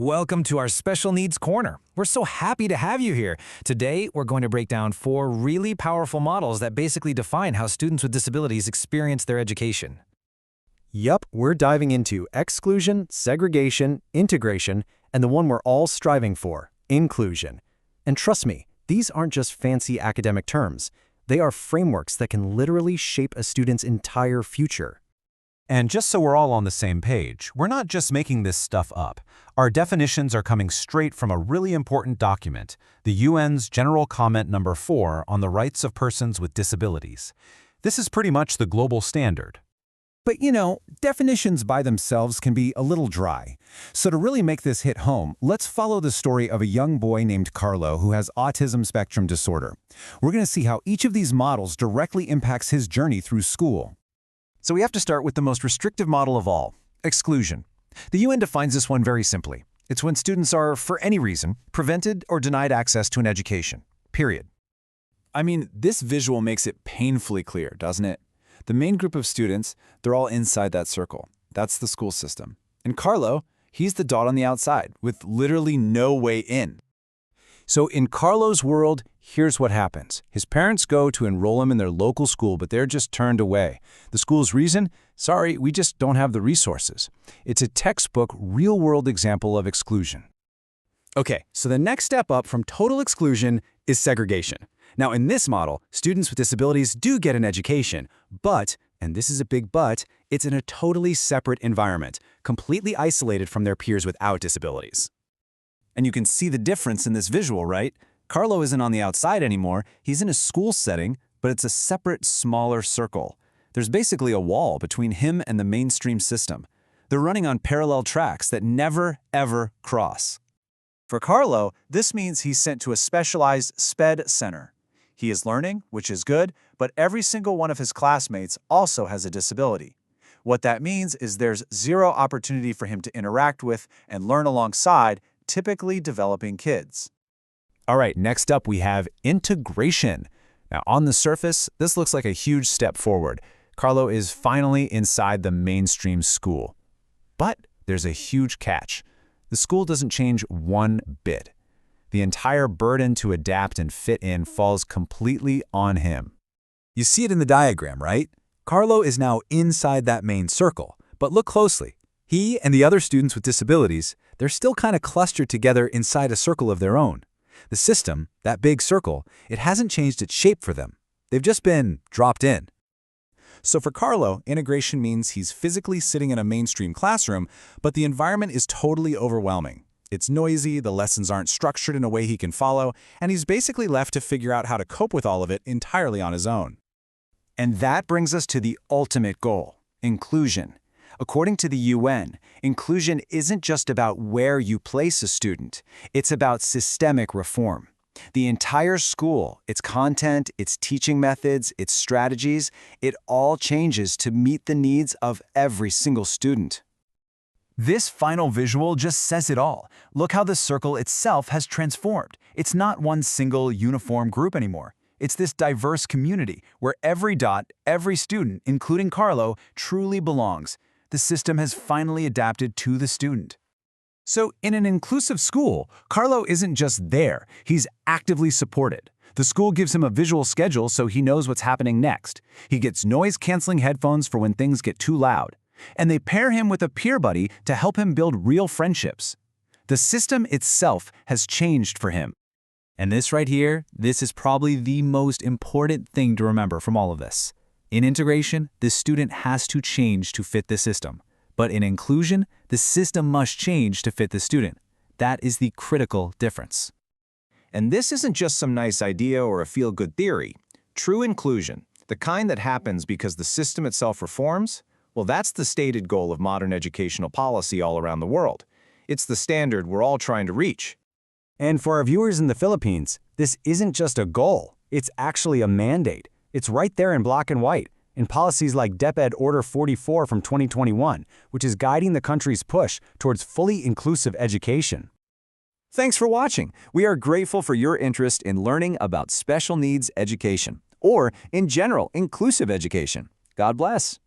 Welcome to our Special Needs Corner. We're so happy to have you here. Today, we're going to break down 4 really powerful models that basically define how students with disabilities experience their education. Yup, we're diving into exclusion, segregation, integration, and the one we're all striving for, inclusion. And trust me, these aren't just fancy academic terms. They are frameworks that can literally shape a student's entire future. And just so we're all on the same page, we're not just making this stuff up. Our definitions are coming straight from a really important document, the UN's General Comment No. 4 on the Rights of Persons with Disabilities. This is pretty much the global standard. But definitions by themselves can be a little dry. So to really make this hit home, let's follow the story of a young boy named Carlo who has Autism Spectrum Disorder. We're going to see how each of these models directly impacts his journey through school. So we have to start with the most restrictive model of all, exclusion. The UN defines this one very simply. It's when students are, for any reason, prevented or denied access to an education, period. I mean, this visual makes it painfully clear, doesn't it? The main group of students, they're all inside that circle. That's the school system. And Carlo, he's the dot on the outside, with literally no way in. So in Carlo's world, here's what happens. His parents go to enroll him in their local school, but they're just turned away. The school's reason? Sorry, we just don't have the resources. It's a textbook, real-world example of exclusion. Okay, so the next step up from total exclusion is segregation. Now, in this model, students with disabilities do get an education, but, and this is a big but, it's in a totally separate environment, completely isolated from their peers without disabilities. And you can see the difference in this visual, right? Carlo isn't on the outside anymore. He's in a school setting, but it's a separate, smaller circle. There's basically a wall between him and the mainstream system. They're running on parallel tracks that never, ever cross. For Carlo, this means he's sent to a specialized SPED center. He is learning, which is good, but every single one of his classmates also has a disability. What that means is there's zero opportunity for him to interact with and learn alongside typically developing kids. All right, next up we have integration. Now, on the surface, this looks like a huge step forward. Carlo is finally inside the mainstream school. But there's a huge catch. The school doesn't change one bit. The entire burden to adapt and fit in falls completely on him. You see it in the diagram, right? Carlo is now inside that main circle, but look closely. He and the other students with disabilities, they're still kind of clustered together inside a circle of their own. The system, that big circle, it hasn't changed its shape for them. They've just been dropped in. So for Carlo, integration means he's physically sitting in a mainstream classroom, but the environment is totally overwhelming. It's noisy, the lessons aren't structured in a way he can follow, and he's basically left to figure out how to cope with all of it entirely on his own. And that brings us to the ultimate goal, inclusion. According to the UN, inclusion isn't just about where you place a student. It's about systemic reform. The entire school, its content, its teaching methods, its strategies, it all changes to meet the needs of every single student. This final visual just says it all. Look how the circle itself has transformed. It's not one single uniform group anymore. It's this diverse community where every dot, every student, including Carlo, truly belongs. The system has finally adapted to the student. So in an inclusive school, Carlo isn't just there, he's actively supported. The school gives him a visual schedule so he knows what's happening next. He gets noise-canceling headphones for when things get too loud. And they pair him with a peer buddy to help him build real friendships. The system itself has changed for him. And this right here, this is probably the most important thing to remember from all of this. In integration, the student has to change to fit the system. But in inclusion, the system must change to fit the student. That is the critical difference. And this isn't just some nice idea or a feel-good theory. True inclusion, the kind that happens because the system itself reforms, well, that's the stated goal of modern educational policy all around the world. It's the standard we're all trying to reach. And for our viewers in the Philippines, this isn't just a goal. It's actually a mandate. It's right there in black and white, in policies like DepEd Order 44 from 2021, which is guiding the country's push towards fully inclusive education. Thanks for watching. We are grateful for your interest in learning about special needs education, or in general, inclusive education. God bless.